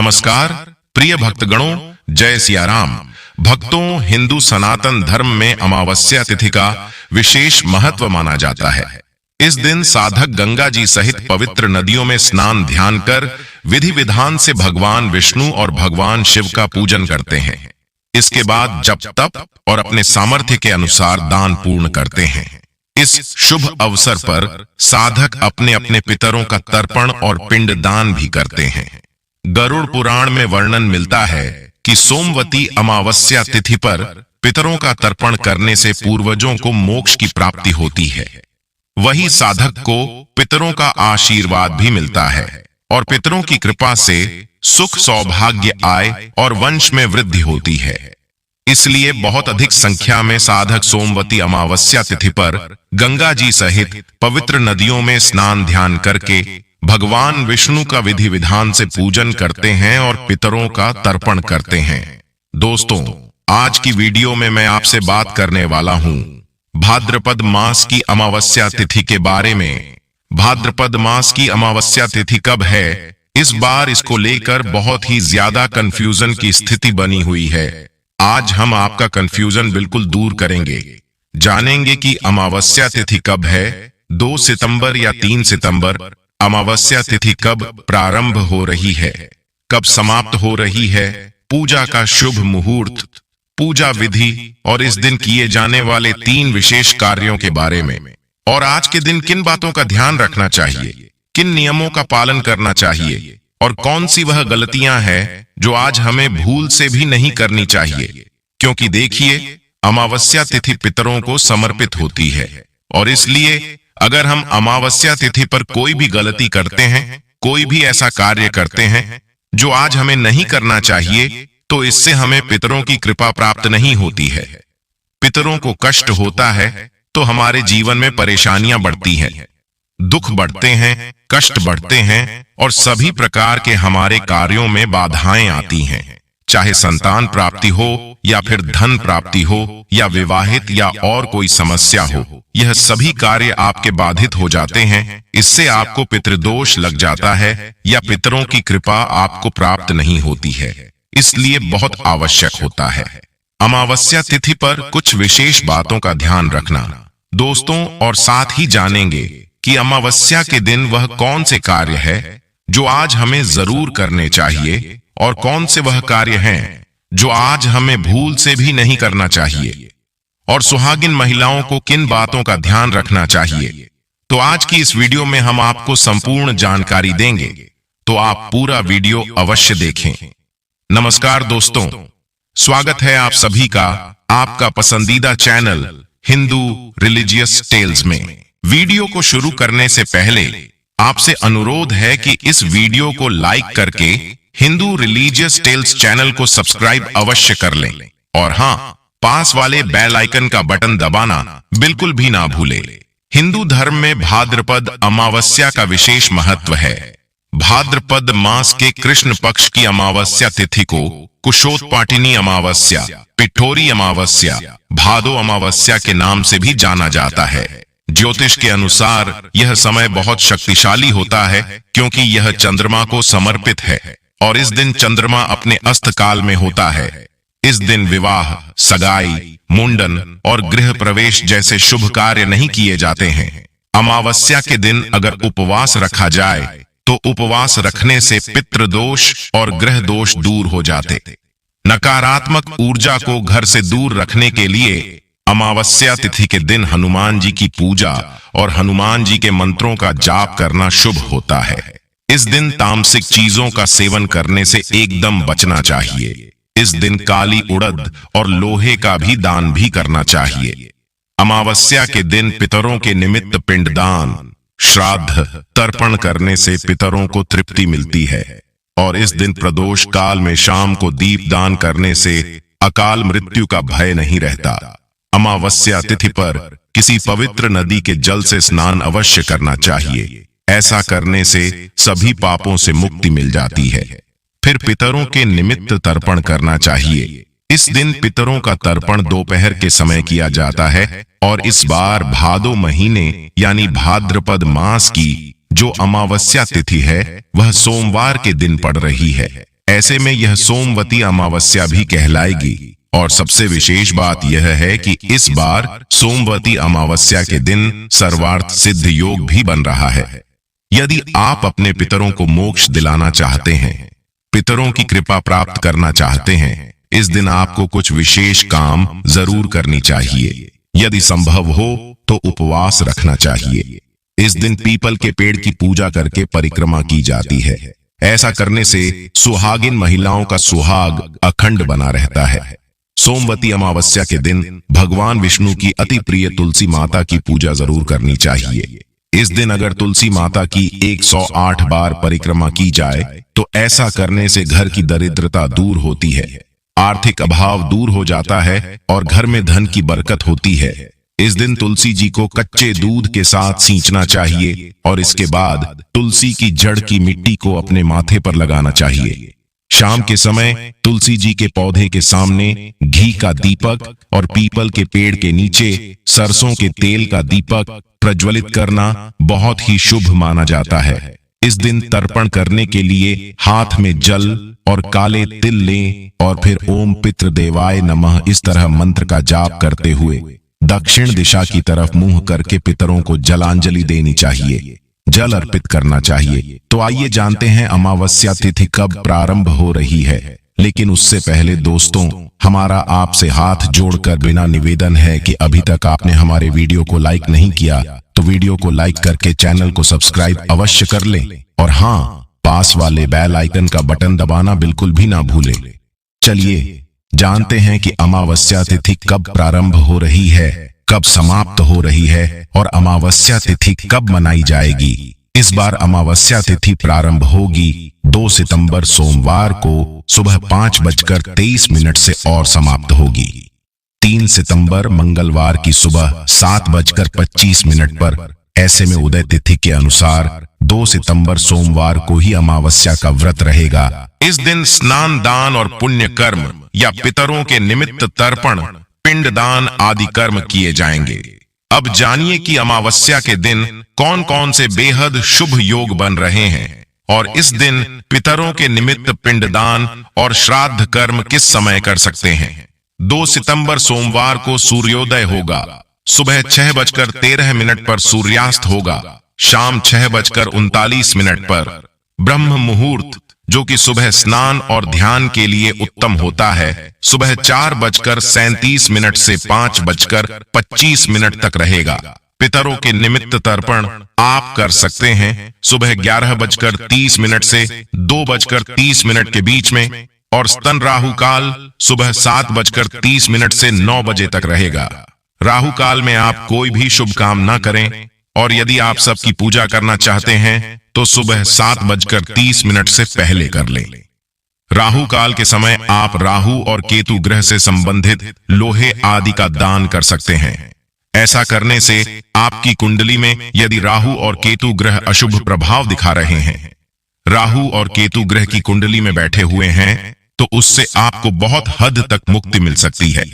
नमस्कार प्रिय भक्तगणों, जय सिया राम। भक्तों, हिंदू सनातन धर्म में अमावस्या तिथि का विशेष महत्व माना जाता है। इस दिन साधक गंगा जी सहित पवित्र नदियों में स्नान ध्यान कर विधि विधान से भगवान विष्णु और भगवान शिव का पूजन करते हैं। इसके बाद जप तप और अपने सामर्थ्य के अनुसार दान पूर्ण करते हैं। इस शुभ अवसर पर साधक अपने अपने पितरों का तर्पण और पिंड दान भी करते हैं। गरुड़ पुराण में वर्णन मिलता है कि सोमवती अमावस्या तिथि पर पितरों का तर्पण करने से पूर्वजों को मोक्ष की प्राप्ति होती है। वही साधक को पितरों का आशीर्वाद भी मिलता है और पितरों की कृपा से सुख सौभाग्य आय और वंश में वृद्धि होती है। इसलिए बहुत अधिक संख्या में साधक सोमवती अमावस्या तिथि पर गंगा जी सहित पवित्र नदियों में स्नान ध्यान करके भगवान विष्णु का विधि विधान से पूजन करते हैं और पितरों का तर्पण करते हैं। दोस्तों, आज की वीडियो में मैं आपसे बात करने वाला हूं भाद्रपद मास की अमावस्या तिथि के बारे में। भाद्रपद मास की अमावस्या तिथि कब है? इस बार इसको लेकर बहुत ही ज्यादा कंफ्यूजन की स्थिति बनी हुई है। आज हम आपका कंफ्यूजन बिल्कुल दूर करेंगे। जानेंगे कि अमावस्या तिथि कब है, 2 सितंबर या 3 सितंबर। अमावस्या तिथि कब प्रारंभ हो रही है, कब समाप्त हो रही है, पूजा का शुभ मुहूर्त, पूजा विधि और इस दिन किए जाने वाले 3 विशेष कार्यों के बारे में। और आज के दिन किन बातों का ध्यान रखना चाहिए, किन नियमों का पालन करना चाहिए और कौन सी वह गलतियां हैं जो आज हमें भूल से भी नहीं करनी चाहिए। क्योंकि देखिए, अमावस्या तिथि पितरों को समर्पित होती है और इसलिए अगर हम अमावस्या तिथि पर कोई भी गलती करते हैं, कोई भी ऐसा कार्य करते हैं जो आज हमें नहीं करना चाहिए, तो इससे हमें पितरों की कृपा प्राप्त नहीं होती है। पितरों को कष्ट होता है तो हमारे जीवन में परेशानियां बढ़ती हैं, दुख बढ़ते हैं, कष्ट बढ़ते हैं और सभी प्रकार के हमारे कार्यों में बाधाएं आती हैं। चाहे संतान प्राप्ति हो या फिर धन प्राप्ति हो या विवाहित या और कोई समस्या हो, यह सभी कार्य आपके बाधित हो जाते हैं। इससे आपको पितृदोष लग जाता है या पितरों की कृपा आपको प्राप्त नहीं होती है। इसलिए बहुत आवश्यक होता है अमावस्या तिथि पर कुछ विशेष बातों का ध्यान रखना। दोस्तों, और साथ ही जानेंगे कि अमावस्या के दिन वह कौन से कार्य है जो आज हमें जरूर करने चाहिए और कौन से वह कार्य हैं जो आज हमें भूल से भी नहीं करना चाहिए, और सुहागिन महिलाओं को किन बातों का ध्यान रखना चाहिए। तो आज की इस वीडियो में हम आपको संपूर्ण जानकारी देंगे, तो आप पूरा वीडियो अवश्य देखें। नमस्कार दोस्तों, स्वागत है आप सभी का आपका पसंदीदा चैनल हिंदू रिलीजियस टेल्स में। वीडियो को शुरू करने से पहले आपसे अनुरोध है कि इस वीडियो को लाइक करके हिंदू रिलीजियस टेल्स चैनल को सब्सक्राइब अवश्य कर लें और हाँ, पास वाले बेल आइकन का बटन दबाना बिल्कुल भी ना भूलें। हिंदू धर्म में भाद्रपद अमावस्या का विशेष महत्व है। भाद्रपद मास के कृष्ण पक्ष की अमावस्या तिथि को कुशोत्पाटिनी अमावस्या, पिठोरी अमावस्या, भादो अमावस्या के नाम से भी जाना जाता है। ज्योतिष के अनुसार यह समय बहुत शक्तिशाली होता है क्योंकि यह चंद्रमा को समर्पित है और इस दिन चंद्रमा अपने अस्त काल में होता है। इस दिन विवाह, सगाई, मुंडन और गृह प्रवेश जैसे शुभ कार्य नहीं किए जाते हैं। अमावस्या के दिन अगर उपवास रखा जाए तो उपवास रखने से पितृदोष और ग्रह दोष दूर हो जाते। नकारात्मक ऊर्जा को घर से दूर रखने के लिए अमावस्या तिथि के दिन हनुमान जी की पूजा और हनुमान जी के मंत्रों का जाप करना शुभ होता है। इस दिन तामसिक चीजों का सेवन करने से एकदम बचना चाहिए। इस दिन काली उड़द और लोहे का भी दान भी करना चाहिए। अमावस्या के दिन पितरों के निमित्त पिंडदान, श्राद्ध, तर्पण करने से पितरों को तृप्ति मिलती है और इस दिन प्रदोष काल में शाम को दीप दान करने से अकाल मृत्यु का भय नहीं रहता। अमावस्या तिथि पर किसी पवित्र नदी के जल से स्नान अवश्य करना चाहिए। ऐसा करने से सभी पापों से मुक्ति मिल जाती है। फिर पितरों के निमित्त तर्पण करना चाहिए। इस दिन पितरों का तर्पण दोपहर के समय किया जाता है और इस बार भादो महीने यानी भाद्रपद मास की जो अमावस्या तिथि है वह सोमवार के दिन पड़ रही है। ऐसे में यह सोमवती अमावस्या भी कहलाएगी। और सबसे विशेष बात यह है कि इस बार सोमवती अमावस्या के दिन सर्वार्थ सिद्ध योग भी बन रहा है। यदि आप अपने पितरों को मोक्ष दिलाना चाहते हैं, पितरों की कृपा प्राप्त करना चाहते हैं, इस दिन आपको कुछ विशेष काम जरूर करनी चाहिए। यदि संभव हो तो उपवास रखना चाहिए। इस दिन पीपल के पेड़ की पूजा करके परिक्रमा की जाती है। ऐसा करने से सुहागिन महिलाओं का सुहाग अखंड बना रहता है। सोमवती अमावस्या के दिन भगवान विष्णु की अति प्रिय तुलसी माता की पूजा जरूर करनी चाहिए। इस दिन अगर तुलसी माता की 108 बार परिक्रमा की जाए तो ऐसा करने से घर की दरिद्रता दूर होती है, आर्थिक अभाव दूर हो जाता है और घर में धन की बरकत होती है। इस दिन तुलसी जी को कच्चे दूध के साथ सींचना चाहिए और इसके बाद तुलसी की जड़ की मिट्टी को अपने माथे पर लगाना चाहिए। शाम के समय तुलसी जी के पौधे के सामने घी का दीपक और पीपल के पेड़ के नीचे सरसों के तेल का दीपक प्रज्वलित करना बहुत ही शुभ माना जाता है। इस दिन तर्पण करने के लिए हाथ में जल और काले तिल लें और फिर ओम पितृ देवाय नमः इस तरह मंत्र का जाप करते हुए दक्षिण दिशा की तरफ मुंह करके पितरों को जलांजलि देनी चाहिए, जल अर्पित करना चाहिए। तो आइए जानते हैं अमावस्या तिथि कब प्रारंभ हो रही है। लेकिन उससे पहले दोस्तों, हमारा आपसे हाथ जोड़कर बिना निवेदन है कि अभी तक आपने हमारे वीडियो को लाइक नहीं किया तो वीडियो को लाइक करके चैनल को सब्सक्राइब अवश्य कर लें और हाँ, पास वाले बेल आइकन का बटन दबाना बिल्कुल भी ना भूलें। चलिए जानते हैं कि अमावस्या तिथि कब प्रारंभ हो रही है, कब समाप्त हो रही है और अमावस्या तिथि कब मनाई जाएगी। इस बार अमावस्या तिथि प्रारंभ होगी 2 सितंबर सोमवार को सुबह 5:23 से और समाप्त होगी 3 सितंबर मंगलवार की सुबह 7:25 पर। ऐसे में उदय तिथि के अनुसार 2 सितंबर सोमवार को ही अमावस्या का व्रत रहेगा। इस दिन स्नान, दान और पुण्य कर्म या पितरों के निमित्त तर्पण, पिंडदान आदि कर्म किए जाएंगे। अब जानिए कि अमावस्या के दिन कौन कौन से बेहद शुभ योग बन रहे हैं और इस दिन पितरों के निमित्त पिंडदान और श्राद्ध कर्म किस समय कर सकते हैं। 2 सितंबर सोमवार को सूर्योदय होगा, सुबह 6:13 पर सूर्यास्त होगा, शाम 6:39 पर। ब्रह्म मुहूर्त जो कि सुबह स्नान और ध्यान के लिए उत्तम होता है, सुबह 4:37 से 5:25 तक रहेगा। पितरों के निमित्त तर्पण आप कर सकते हैं सुबह 11:30 से 2:30 के बीच में और स्तन राहु काल सुबह 7:30 से 9 बजे तक रहेगा। राहु काल में आप कोई भी शुभ काम ना करें और यदि आप सबकी पूजा करना चाहते हैं तो सुबह 7:30 से पहले कर लें। राहु काल के समय आप राहु और केतु ग्रह से संबंधित लोहे आदि का दान कर सकते हैं। ऐसा करने से आपकी कुंडली में यदि राहु और केतु ग्रह अशुभ प्रभाव दिखा रहे हैं, राहु और केतु ग्रह की कुंडली में बैठे हुए हैं, तो उससे आपको बहुत हद तक मुक्ति मिल सकती है।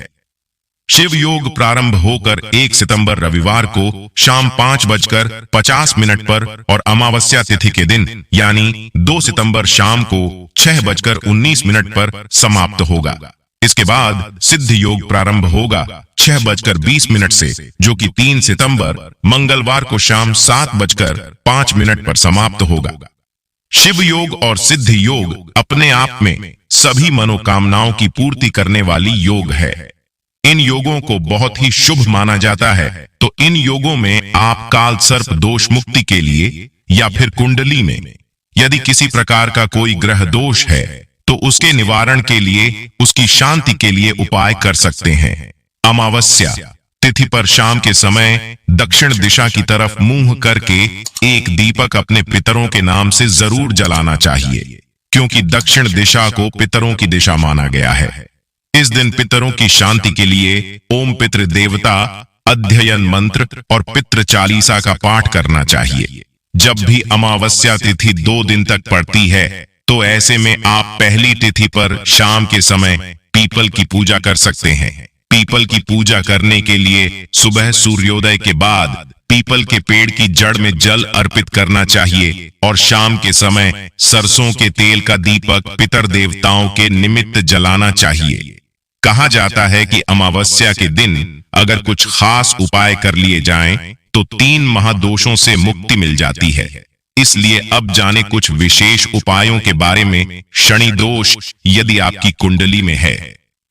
शिव योग प्रारंभ होकर 1 सितंबर रविवार को शाम 5:50 पर और अमावस्या तिथि के दिन यानी 2 सितंबर शाम को 6:19 पर समाप्त होगा। इसके बाद सिद्ध योग प्रारंभ होगा 6:20 से, जो कि 3 सितंबर मंगलवार को शाम 7:05 पर समाप्त होगा। शिव योग और सिद्ध योग अपने आप में सभी मनोकामनाओं की पूर्ति करने वाली योग है। इन योगों को बहुत ही शुभ माना जाता है। तो इन योगों में आप काल सर्प दोष मुक्ति के लिए या फिर कुंडली में यदि किसी प्रकार का कोई ग्रह दोष है तो उसके निवारण के लिए, उसकी शांति के लिए उपाय कर सकते हैं। अमावस्या तिथि पर शाम के समय दक्षिण दिशा की तरफ मुंह करके एक दीपक अपने पितरों के नाम से जरूर जलाना चाहिए, क्योंकि दक्षिण दिशा को पितरों की दिशा माना गया है। इस दिन पितरों की शांति के लिए ओम पितृ देवता अध्ययन मंत्र और पितृ चालीसा का पाठ करना चाहिए। जब भी अमावस्या तिथि 2 दिन तक पड़ती है तो ऐसे में आप पहली तिथि पर शाम के समय पीपल की पूजा कर सकते हैं। पीपल की पूजा करने के लिए सुबह सूर्योदय के बाद पीपल के पेड़ की जड़ में जल अर्पित करना चाहिए और शाम के समय सरसों के तेल का दीपक पितर देवताओं के निमित्त जलाना चाहिए। कहा जाता है कि अमावस्या के दिन अगर कुछ खास उपाय कर लिए जाएं, तो 3 महादोषों से मुक्ति मिल जाती है। इसलिए अब जाने कुछ विशेष उपायों के बारे में। शनि दोष यदि आपकी कुंडली में है,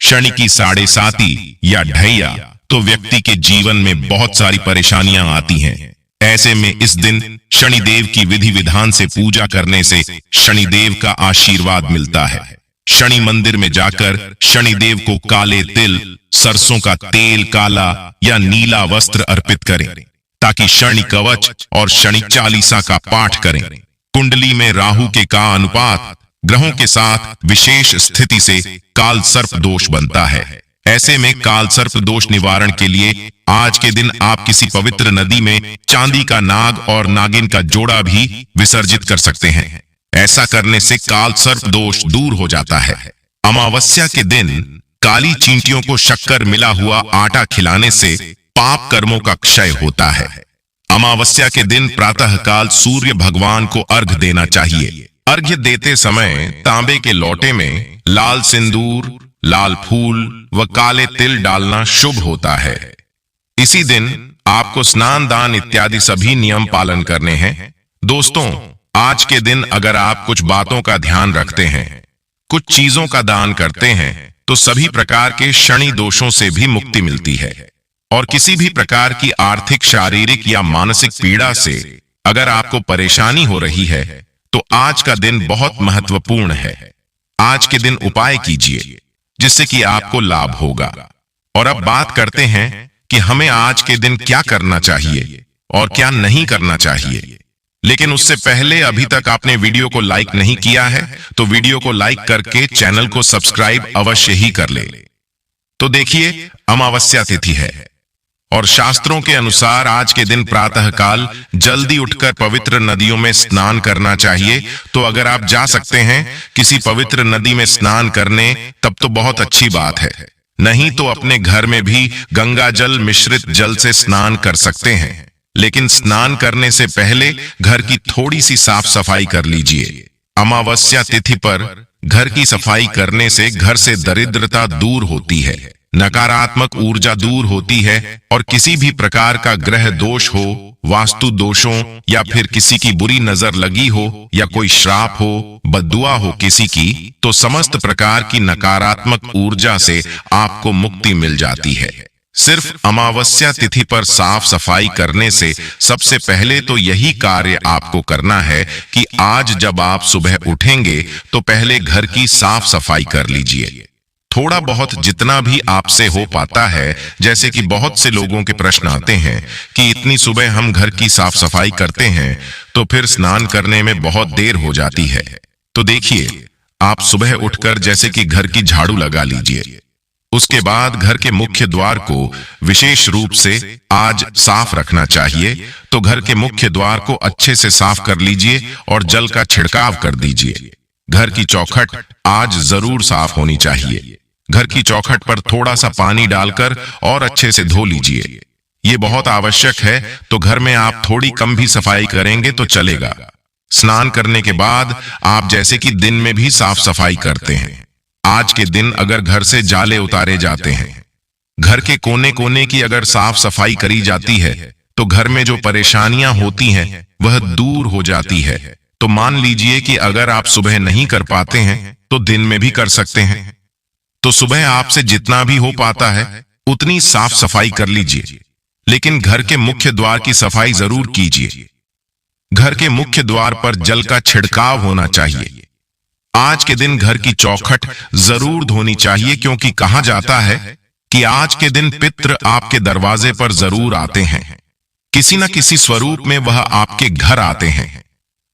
शनि की 7.5 या ढैया, तो व्यक्ति के जीवन में बहुत सारी परेशानियां आती हैं। ऐसे में इस दिन शनिदेव की विधि विधान से पूजा करने से शनिदेव का आशीर्वाद मिलता है। शनि मंदिर में जाकर शनिदेव को काले तिल, सरसों का तेल, काला या नीला वस्त्र अर्पित करें, ताकि शनि कवच और शनि चालीसा का पाठ करें। कुंडली में राहु के का अनुपात ग्रहों के साथ विशेष स्थिति से काल सर्प दोष बनता है। ऐसे में काल सर्प दोष निवारण के लिए आज के दिन आप किसी पवित्र नदी में चांदी का नाग और नागिन का जोड़ा भी विसर्जित कर सकते हैं। ऐसा करने से काल सर्प दोष दूर हो जाता है। अमावस्या के दिन काली चींटियों को शक्कर मिला हुआ आटा खिलाने से पाप कर्मों का क्षय होता है। अमावस्या के दिन प्रातः काल सूर्य भगवान को अर्घ्य देना चाहिए। अर्घ्य देते समय तांबे के लोटे में लाल सिंदूर, लाल फूल व काले तिल डालना शुभ होता है। इसी दिन आपको स्नान दान इत्यादि सभी नियम पालन करने हैं। दोस्तों, आज के दिन अगर आप कुछ बातों का ध्यान रखते हैं, कुछ चीजों का दान करते हैं, तो सभी प्रकार के शनि दोषों से भी मुक्ति मिलती है। और किसी भी प्रकार की आर्थिक, शारीरिक या मानसिक पीड़ा से अगर आपको परेशानी हो रही है, तो आज का दिन बहुत महत्वपूर्ण है। आज के दिन उपाय कीजिए जिससे कि आपको लाभ होगा। और अब बात करते हैं कि हमें आज के दिन क्या करना चाहिए और क्या नहीं करना चाहिए। लेकिन उससे पहले अभी तक आपने वीडियो को लाइक नहीं किया है, तो वीडियो को लाइक करके चैनल को सब्सक्राइब अवश्य ही कर ले। तो देखिए, अमावस्या तिथि है और शास्त्रों के अनुसार आज के दिन प्रातःकाल जल्दी उठकर पवित्र नदियों में स्नान करना चाहिए। तो अगर आप जा सकते हैं किसी पवित्र नदी में स्नान करने, तब तो बहुत अच्छी बात है। नहीं तो अपने घर में भी गंगा जल मिश्रित जल से स्नान कर सकते हैं। लेकिन स्नान करने से पहले घर की थोड़ी सी साफ सफाई कर लीजिए। अमावस्या तिथि पर घर की सफाई करने से घर से दरिद्रता दूर होती है, नकारात्मक ऊर्जा दूर होती है और किसी भी प्रकार का ग्रह दोष हो, वास्तु दोषों या फिर किसी की बुरी नजर लगी हो या कोई श्राप हो, बद्दुआ हो किसी की, तो समस्त प्रकार की नकारात्मक ऊर्जा से आपको मुक्ति मिल जाती है। सिर्फ अमावस्या तिथि पर साफ सफाई करने से सबसे पहले तो यही कार्य आपको करना है कि आज जब आप सुबह उठेंगे तो पहले घर की साफ सफाई कर लीजिए। थोड़ा बहुत जितना भी आपसे हो पाता है। जैसे कि बहुत से लोगों के प्रश्न आते हैं कि इतनी सुबह हम घर की साफ सफाई करते हैं तो फिर स्नान करने में बहुत देर हो जाती है। तो देखिए, आप सुबह उठकर जैसे कि घर की झाड़ू लगा लीजिए। उसके बाद घर के मुख्य द्वार को विशेष रूप से आज साफ रखना चाहिए। तो घर के मुख्य द्वार को अच्छे से साफ कर लीजिए और जल का छिड़काव कर दीजिए। घर की चौखट आज जरूर साफ होनी चाहिए। घर की चौखट पर थोड़ा सा पानी डालकर और अच्छे से धो लीजिए। ये बहुत आवश्यक है। तो घर में आप थोड़ी कम भी सफाई करेंगे तो चलेगा। स्नान करने के बाद आप जैसे कि दिन में भी साफ सफाई करते हैं, आज के दिन अगर घर से जाले उतारे जाते हैं, घर के कोने कोने की अगर साफ सफाई करी जाती है, तो घर में जो परेशानियां होती हैं वह दूर हो जाती है। तो मान लीजिए कि अगर आप सुबह नहीं कर पाते हैं तो दिन में भी कर सकते हैं। तो सुबह आपसे जितना भी हो पाता है उतनी साफ सफाई कर लीजिए। लेकिन घर के मुख्य द्वार की सफाई जरूर कीजिए। घर के मुख्य द्वार पर जल का छिड़काव होना चाहिए। आज के दिन घर की चौखट जरूर धोनी चाहिए, क्योंकि कहा जाता है कि आज के दिन पितृ आपके दरवाजे पर जरूर आते हैं। किसी न किसी स्वरूप में वह आपके घर आते हैं,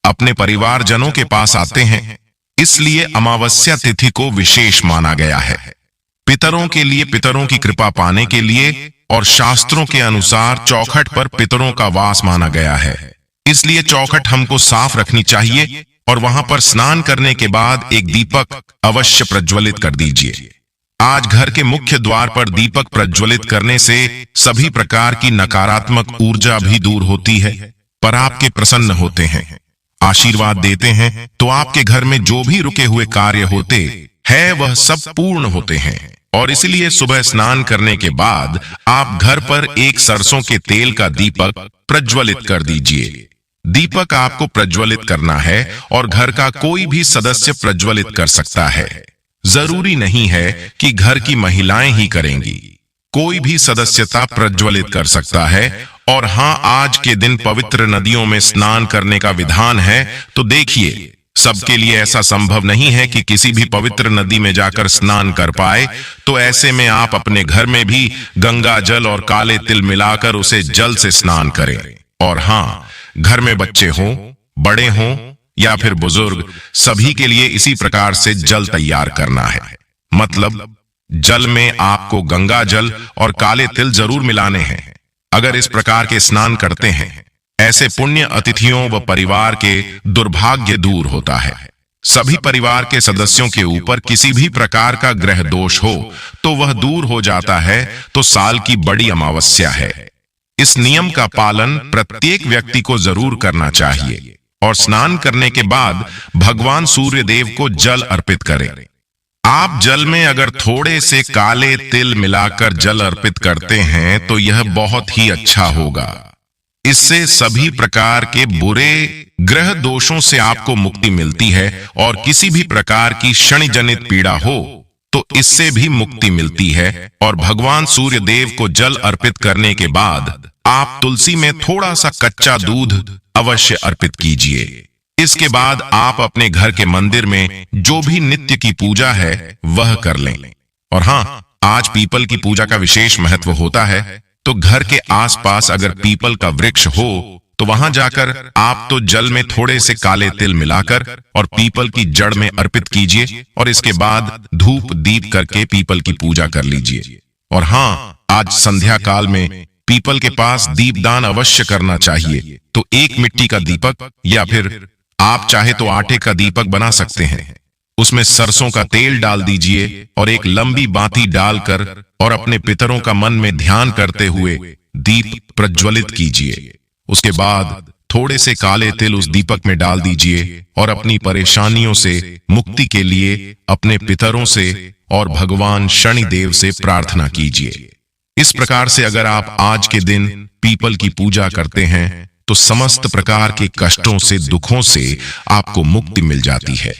अपने परिवारजनों के पास आते हैं। इसलिए अमावस्या तिथि को विशेष माना गया है। पितरों के लिए, पितरों की कृपा पाने के लिए और शास्त्रों के अनुसार चौखट पर पितरों का वास माना गया है। इसलिए चौखट हमको साफ रखनी चाहिए और वहां पर स्नान करने के बाद एक दीपक अवश्य प्रज्वलित कर दीजिए। आज घर के मुख्य द्वार पर दीपक प्रज्वलित करने से सभी प्रकार की नकारात्मक ऊर्जा भी दूर होती है, पर आपके प्रसन्न होते हैं, आशीर्वाद देते हैं, तो आपके घर में जो भी रुके हुए कार्य होते हैं वह सब पूर्ण होते हैं। और इसलिए सुबह स्नान करने के बाद आप घर पर एक सरसों के तेल का दीपक प्रज्वलित कर दीजिए। दीपक आपको प्रज्वलित करना है और घर का कोई भी सदस्य प्रज्वलित कर सकता है। जरूरी नहीं है कि घर की महिलाएं ही करेंगी, कोई भी सदस्यता प्रज्वलित कर सकता है। और हां, आज के दिन पवित्र नदियों में स्नान करने का विधान है, तो देखिए, सबके लिए ऐसा संभव नहीं है कि किसी भी पवित्र नदी में जाकर स्नान कर पाए, तो ऐसे में आप अपने घर में भी गंगा जल और काले तिल मिलाकर उसे जल से स्नान करें। और हां, घर में बच्चे हों, बड़े हों या फिर बुजुर्ग, सभी के लिए इसी प्रकार से जल तैयार करना है। मतलब जल में आपको गंगा जल और काले तिल जरूर मिलाने हैं। अगर इस प्रकार के स्नान करते हैं, ऐसे पुण्य अतिथियों व परिवार के दुर्भाग्य दूर होता है। सभी परिवार के सदस्यों के ऊपर किसी भी प्रकार का ग्रह दोष हो तो वह दूर हो जाता है, तो साल की बड़ी अमावस्या है। इस नियम का पालन प्रत्येक व्यक्ति को जरूर करना चाहिए और स्नान करने के बाद भगवान सूर्य देव को जल अर्पित करें। आप जल में अगर थोड़े से काले तिल मिलाकर जल अर्पित करते हैं तो यह बहुत ही अच्छा होगा। इससे सभी प्रकार के बुरे ग्रह दोषों से आपको मुक्ति मिलती है और किसी भी प्रकार की शनि जनित पीड़ा हो तो इससे भी मुक्ति मिलती है। और भगवान सूर्य देव को जल अर्पित करने के बाद आप तुलसी में थोड़ा सा कच्चा दूध अवश्य अर्पित कीजिए। इसके बाद आप अपने घर के मंदिर में जो भी नित्य की पूजा है वह कर लें। और हां, आज पीपल की पूजा का विशेष महत्व होता है, तो घर के आसपास अगर पीपल का वृक्ष हो तो वहां जाकर आप तो जल में थोड़े से काले तिल मिलाकर और पीपल की जड़ में अर्पित कीजिए और इसके बाद धूप दीप करके पीपल की पूजा कर लीजिए। और हां, आज संध्या काल में पीपल के पास दीपदान अवश्य करना चाहिए। तो एक मिट्टी का दीपक या फिर आप चाहे तो आटे का दीपक बना सकते हैं, उसमें सरसों का तेल डाल दीजिए और एक लंबी बाती डालकर और अपने पितरों का मन में ध्यान करते हुए दीप प्रज्वलित कीजिए। उसके बाद थोड़े से काले तिल उस दीपक में डाल दीजिए और अपनी परेशानियों से मुक्ति के लिए अपने पितरों से और भगवान शनिदेव से प्रार्थना कीजिए। इस प्रकार से अगर आप आज के दिन पीपल की पूजा करते हैं तो समस्त प्रकार के कष्टों से, दुखों से आपको मुक्ति मिल जाती है।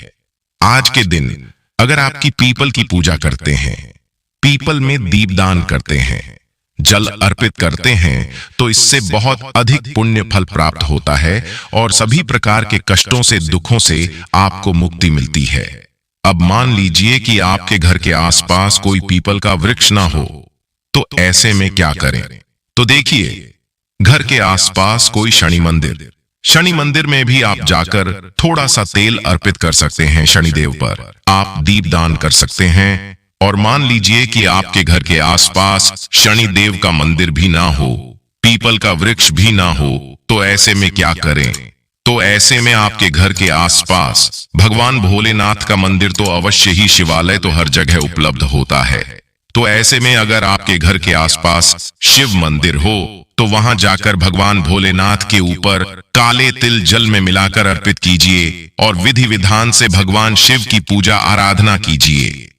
आज के दिन अगर आपकी पीपल की पूजा करते हैं, पीपल में दीपदान करते हैं, जल अर्पित करते हैं, तो इससे बहुत अधिक पुण्य फल प्राप्त होता है और सभी प्रकार के कष्टों से, दुखों से आपको मुक्ति मिलती है। अब मान लीजिए कि आपके घर के आसपास कोई पीपल का वृक्ष ना हो, तो ऐसे में क्या करें? तो देखिए, घर के आसपास कोई शनि मंदिर में भी आप जाकर थोड़ा सा तेल अर्पित कर सकते हैं। शनिदेव पर आप दीपदान कर सकते हैं। और मान लीजिए कि आपके घर के आसपास शनिदेव का मंदिर भी ना हो, पीपल का वृक्ष भी ना हो, तो ऐसे में क्या करें? तो ऐसे में आपके घर के आसपास भगवान भोलेनाथ का मंदिर तो अवश्य ही, शिवालय तो हर जगह उपलब्ध होता है। तो ऐसे में अगर आपके घर के आसपास शिव मंदिर हो तो वहां जाकर भगवान भोलेनाथ के ऊपर काले तिल जल में मिलाकर अर्पित कीजिए और विधि विधान से भगवान शिव की पूजा आराधना कीजिए।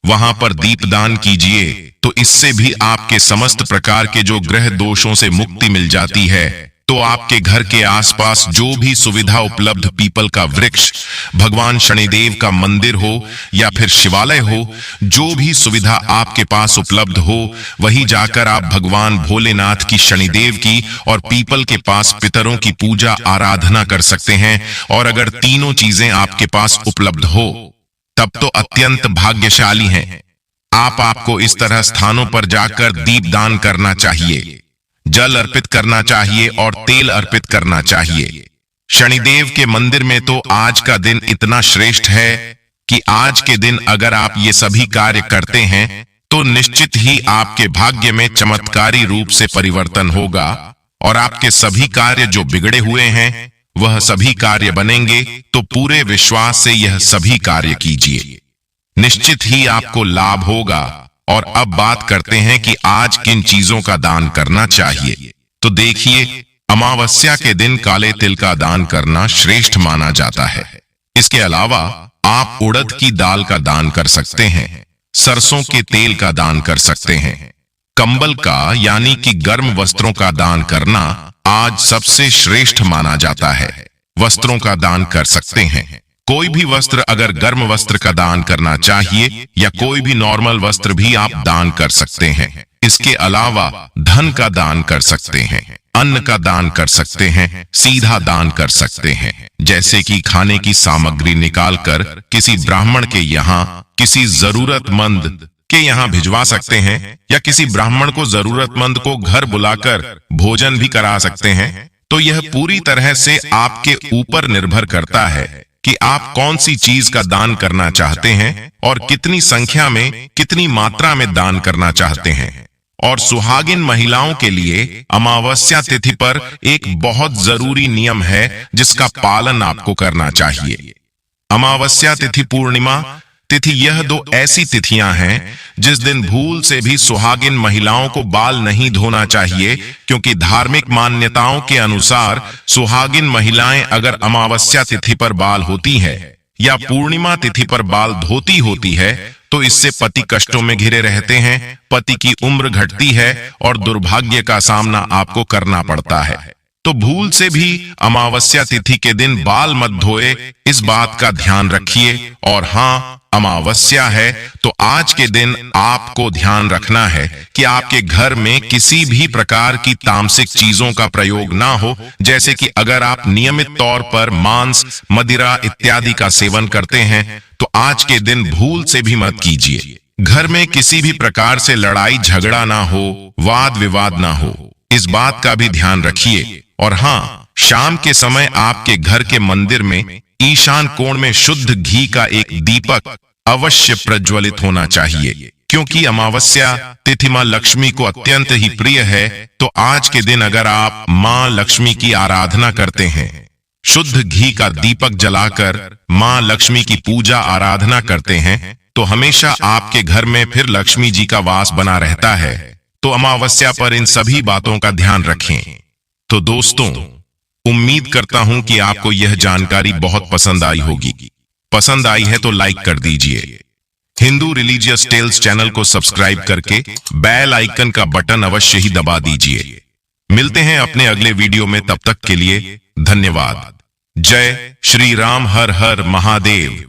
वहां पर दीपदान कीजिए, तो इससे भी आपके समस्त प्रकार के जो ग्रह दोषों से मुक्ति मिल जाती है। तो आपके घर के आसपास जो भी सुविधा उपलब्ध, पीपल का वृक्ष, भगवान शनिदेव का मंदिर हो या फिर शिवालय हो, जो भी सुविधा आपके पास उपलब्ध हो, वहीं जाकर आप भगवान भोलेनाथ की, शनिदेव की और पीपल के पास पितरों की पूजा आराधना कर सकते हैं। और अगर तीनों चीजें आपके पास उपलब्ध हो तब तो अत्यंत भाग्यशाली हैं। आपको इस तरह स्थानों पर जाकर दीपदान करना चाहिए, जल अर्पित करना चाहिए और तेल अर्पित करना चाहिए। शनिदेव के मंदिर में तो आज का दिन इतना श्रेष्ठ है कि आज के दिन अगर आप ये सभी कार्य करते हैं तो निश्चित ही आपके भाग्य में चमत्कारी रूप से परिवर्तन होगा और आपके सभी कार्य जो बिगड़े हुए हैं वह सभी कार्य बनेंगे। तो पूरे विश्वास से यह सभी कार्य कीजिए। निश्चित ही आपको लाभ होगा। और अब बात करते हैं कि आज किन चीजों का दान करना चाहिए। तो देखिए, अमावस्या के दिन काले तिल का दान करना श्रेष्ठ माना जाता है। इसके अलावा आप उड़द की दाल का दान कर सकते हैं, सरसों के तेल का दान कर सकते हैं। कंबल का यानी कि गर्म वस्त्रों का दान करना आज सबसे श्रेष्ठ माना जाता है। वस्त्रों का दान कर सकते हैं। कोई भी वस्त्र, अगर गर्म वस्त्र का दान करना चाहिए या कोई भी नॉर्मल वस्त्र भी आप दान कर सकते हैं। इसके अलावा धन का दान कर सकते हैं, अन्न का दान कर सकते हैं, सीधा दान कर सकते हैं, जैसे कि खाने की सामग्री निकालकर किसी ब्राह्मण के यहाँ, किसी जरूरतमंद के यहाँ भिजवा सकते हैं, या किसी ब्राह्मण को, जरूरतमंद को घर बुलाकर भोजन भी करा सकते हैं। तो यह पूरी तरह से आपके ऊपर निर्भर करता है कि आप कौन सी चीज का दान करना चाहते हैं और कितनी संख्या में, कितनी मात्रा में दान करना चाहते हैं। और सुहागिन महिलाओं के लिए अमावस्या तिथि पर एक बहुत जरूरी नियम है जिसका पालन आपको करना चाहिए। अमावस्या तिथि, पूर्णिमा तिथि, यह दो ऐसी तिथियां हैं जिस दिन भूल से भी सुहागिन महिलाओं को बाल नहीं धोना चाहिए, क्योंकि धार्मिक मान्यताओं के अनुसार सुहागिन महिलाएं अगर अमावस्या तिथि पर बाल होती है या पूर्णिमा तिथि पर बाल धोती होती है तो इससे पति कष्टों में घिरे रहते हैं, पति की उम्र घटती है और दुर्भाग्य का सामना आपको करना पड़ता है। तो भूल से भी अमावस्या तिथि के दिन बाल मत धोए, इस बात का ध्यान रखिए। और हाँ, अमावस्या है तो आज के दिन आपको ध्यान रखना है कि आपके घर में किसी भी प्रकार की तामसिक चीजों का प्रयोग ना हो, जैसे कि अगर आप नियमित तौर पर मांस, मदिरा इत्यादि का सेवन करते हैं तो आज के दिन भूल से भी मत कीजिए। घर में किसी भी प्रकार से लड़ाई झगड़ा ना हो, वाद विवाद ना हो, इस बात का भी ध्यान रखिए। और हाँ, शाम के समय आपके घर के मंदिर में ईशान कोण में शुद्ध घी का एक दीपक अवश्य प्रज्वलित होना चाहिए, क्योंकि अमावस्या तिथि मां लक्ष्मी को अत्यंत ही प्रिय है। तो आज के दिन अगर आप मां लक्ष्मी की आराधना करते हैं, शुद्ध घी का दीपक जलाकर मां लक्ष्मी की पूजा आराधना करते हैं, तो हमेशा आपके घर में फिर लक्ष्मी जी का वास बना रहता है। तो अमावस्या पर इन सभी बातों का ध्यान रखें। तो दोस्तों, उम्मीद करता हूं कि आपको यह जानकारी बहुत पसंद आई होगी। पसंद आई है तो लाइक कर दीजिए। हिंदू रिलीजियस टेल्स चैनल को सब्सक्राइब करके बेल आइकन का बटन अवश्य ही दबा दीजिए। मिलते हैं अपने अगले वीडियो में, तब तक के लिए धन्यवाद। जय श्री राम, हर हर महादेव।